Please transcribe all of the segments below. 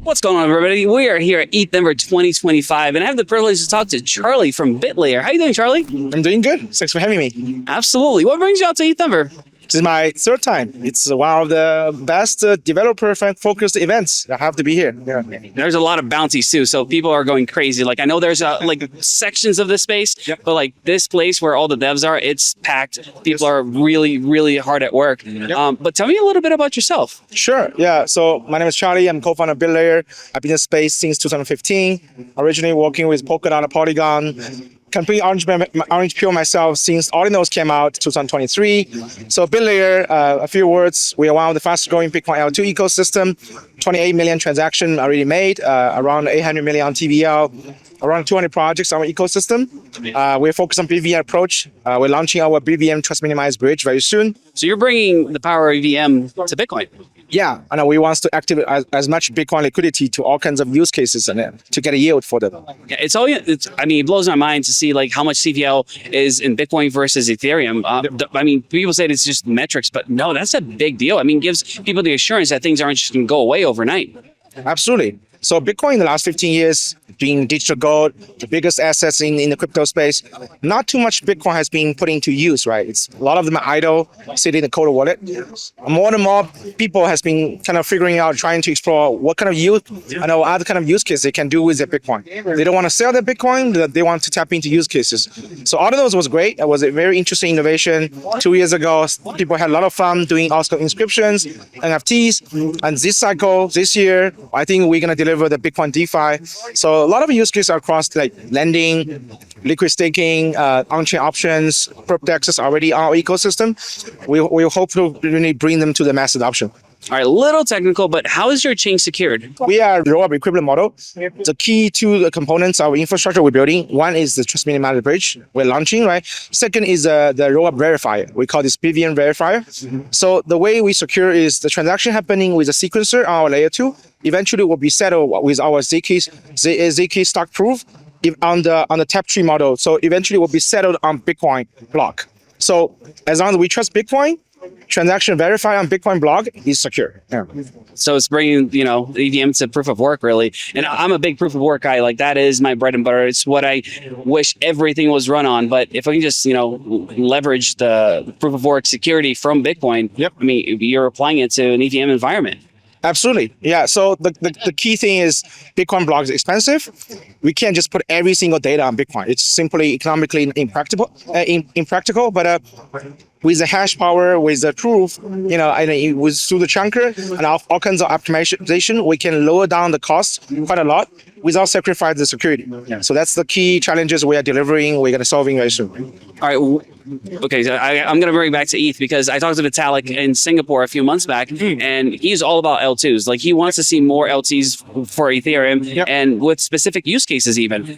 What's going on, everybody? We are here at ETHDenver 2025, and I have the privilege to talk to Charlie from BitLayer. How you doing, Charlie? I'm doing good. Thanks for having me. Absolutely. What brings you out to ETHDenver? This is my third time. It's one of the best developer-focused events. I have to be here. Yeah. There's a lot of bounties too, so people are going crazy. Like I know there's like sections of the space, but like this place where all the devs are, it's packed. People are really, really hard at work. But tell me a little bit about yourself. Sure. Yeah. So my name is Charlie. I'm co-founder of BitLayer. I've been in the space since 2015. Originally working with Polkadot and Polygon. Completely orange peel myself since Ordinals came out 2023. So BitLayer, a few words. We are one of the fastest growing Bitcoin L2 ecosystem. 28 million transactions already made, around 800 million on TVL, around 200 projects on our ecosystem. We're focused on BVM approach. We're launching our BVM trust minimized bridge very soon. So you're bringing the power of EVM to Bitcoin. Yeah, and we want to activate as much Bitcoin liquidity to all kinds of use cases and to get a yield for them. Yeah, I mean, it blows my mind to see like how much CVL is in Bitcoin versus Ethereum. I mean, people say it's just metrics, but no, that's a big deal. I mean, it gives people the assurance that things aren't just going to go away overnight. Absolutely. So Bitcoin in the last 15 years, being digital gold, the biggest assets in the crypto space, not too much Bitcoin has been put into use, right? It's a lot of them are idle, sitting in the cold wallet. More and more people has been kind of figuring out, trying to explore what kind of use, other kind of use cases they can do with their Bitcoin. They don't want to sell their Bitcoin, they want to tap into use cases. So all of those was great. It was a very interesting innovation. 2 years ago, people had a lot of fun doing also inscriptions, NFTs, and this cycle, this year, I think we're going to deliver the Bitcoin DeFi. So a lot of use cases across like lending, liquid staking, on-chain options, proof of access already on our ecosystem. We hope to really bring them to the mass adoption. All right, a little technical, but how is your chain secured? We are rollup equivalent model. The key two components of infrastructure we're building. One is the trust minimized bridge we're launching, right? Second is the rollup verifier. We call this BVM verifier. So the way we secure is the transaction happening with a sequencer on our layer 2. Eventually will be settled with our ZK stock proof on the Taptree model. So eventually will be settled on Bitcoin block. So as long as we trust Bitcoin, transaction verified on Bitcoin block is secure. Yeah. So it's bringing, EVM to proof of work, really. And I'm a big proof of work guy. Like that is my bread and butter. It's what I wish everything was run on. But if I can just, leverage the proof of work security from Bitcoin, I mean, you're applying it to an EVM environment. Absolutely. Yeah. So the key thing is Bitcoin block is expensive. We can't just put every single data on Bitcoin. It's simply economically impractical. But with the hash power, with the proof, through the chunker and all kinds of optimization, we can lower down the cost quite a lot without sacrificing the security. Yeah. So that's the key challenges we are delivering. We're going to solving very soon. All right. Okay, so I'm going to bring back to ETH because I talked to Vitalik in Singapore a few months back, and he's all about L2s. Like he wants to see more L2s for Ethereum and with specific use cases even.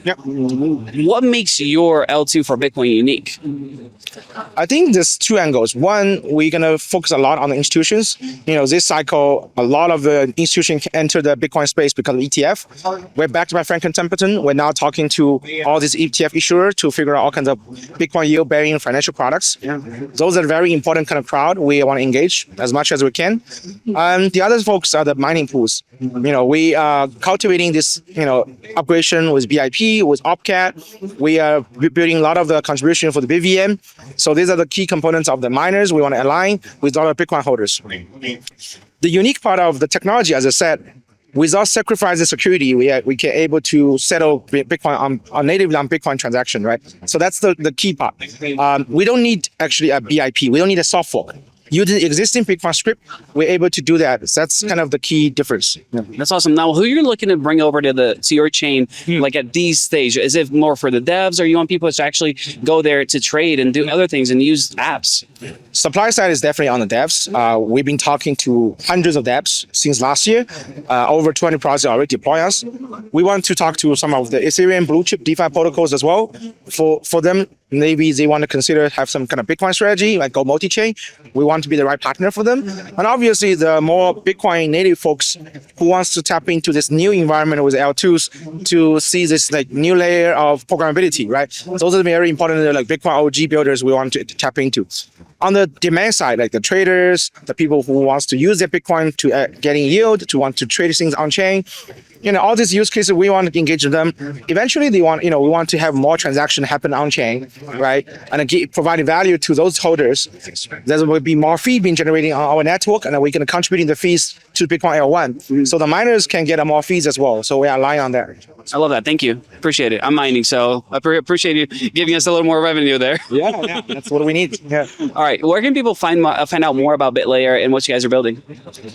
What makes your L2 for Bitcoin unique? I think there's two angles. One, we're going to focus a lot on the institutions. This cycle, a lot of the institutions enter the Bitcoin space because of ETF. We're backed by Franklin Templeton. We're now talking to all these ETF issuers to figure out all kinds of Bitcoin yield-bearing financial products. Those are very important kind of crowd we want to engage as much as we can. And the other folks are the mining pools. We are cultivating this, upgradation with BIP, with OpCat. We are building a lot of the contribution for the BVM. So these are the key components of the miners we want to align with all the Bitcoin holders. The unique part of the technology, as I said, without sacrificing security, we can able to settle Bitcoin on natively on Bitcoin transaction, right? So that's the key part. We don't need actually a BIP. We don't need a soft fork. Using existing Bitcoin script, we're able to do that. So that's kind of the key difference. Yeah. That's awesome. Now, who you're looking to bring over to your chain, like at these stages? Is it more for the devs, or you want people to actually go there to trade and do other things and use apps? Supply side is definitely on the devs. We've been talking to hundreds of devs since last year. Over 20 projects already deploy us. We want to talk to some of the Ethereum blue chip DeFi protocols as well for them maybe they want to consider have some kind of Bitcoin strategy, like go multi-chain. We want to be the right partner for them. And obviously, the more Bitcoin native folks who wants to tap into this new environment with L2s to see this like new layer of programmability, right? Those are very important like Bitcoin OG builders we want to tap into. On the demand side, like the traders, the people who wants to use their Bitcoin to getting yield, to want to trade things on chain, all these use cases we want to engage with them. Eventually, they want, we want to have more transaction happen on chain, right? And providing value to those holders. There will be more fee being generated on our network, and then we're going to contributing the fees to Bitcoin L1. So the miners can get more fees as well. So we are relying on that. I love that. Thank you. Appreciate it. I'm mining, so I appreciate you giving us a little more revenue there. Yeah, that's what we need. Yeah. All right. Where can people find out more about BitLayer and what you guys are building?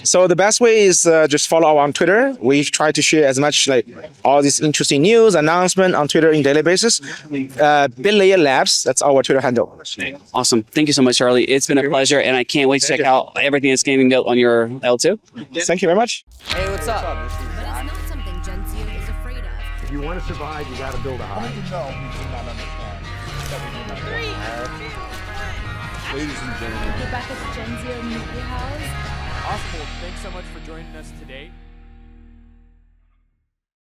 So the best way is just follow on Twitter. We try to share as much like all this interesting news announcement on Twitter on daily basis. BitLayer Labs, that's our Twitter handle. Awesome. Thank you so much, Charlie. It's been a pleasure, and I can't wait to check out everything that's getting built on your L2. Thank you very much. Hey, what's up? But it's not something Gen Z is afraid of. If you want to survive, you got to build a hive. Ladies and gentlemen. Get back at the Gen Z Media House. Awesome. Well, thanks so much for joining us today.